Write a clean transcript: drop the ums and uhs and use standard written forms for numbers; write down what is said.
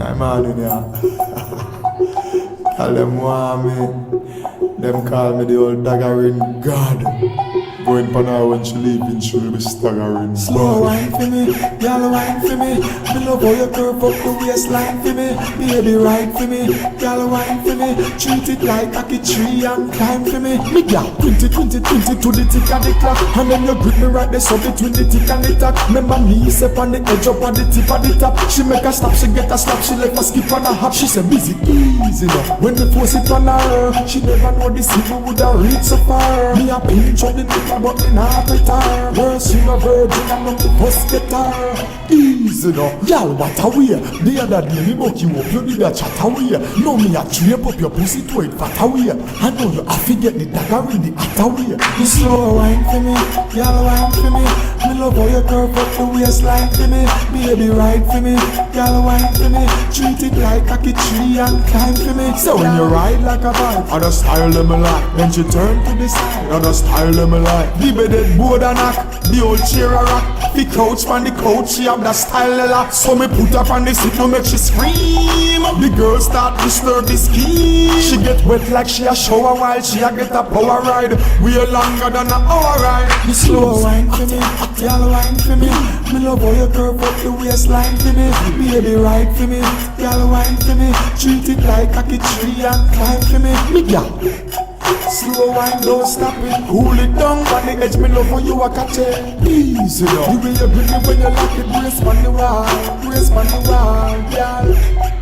I'm on in here. Tell them want me. Them call me the old daggering God. Going for now when she leaving, she'll be staggering. Slow wine for me, y'all wine for me. Me love how you curve up the waistline for me. Baby ride for me, y'all wine for me. Treat it like a tree and climb for me. Me gal, 20 to the tick of the clock. And then you grip me right there, so between the tick and the tack. Remember me, step on the edge up on the tip of the top. She make a stop, she get a slap, she let her skip on a hop. She say busy, easy now. When we force it on her, she never know the civil would have reached so far. Me a pinch on the nigga, but in half a tar. Worse in a virgin and not the post guitar. Easy now, y'all what a way. The other day me buck you up, you did a chat away. Now me a drape up your pussy to it fat away. I know you have to get the dagger in the hat away. You slow wine for me, y'all wine for me. Me love how you curve up the waistline for me. Baby ride for me, y'all wine for me. Treat it like a tree and climb for me. So when you ride like a bike, other style them a like. Then she turn to the side, other style them a like. The bedded board a knock, the old chair a rock. The couch on the couch, she have that style a lot. So me put up on the seat to make she scream. The girl start disturb the skin. She get wet like she a shower while she a get a power ride. We are longer than an hour ride. You slow wine for me, y'all wine for me. Me love how you curve up the waistline for me. Baby ride for me, y'all wine for me. Treat it like a tree and climb for me. Me gal. Slow wine, don't stop it, cool it down. On the edge, me love how you a catch it. Easy now. The way you bring it when you lock it, brace on the wall, girl.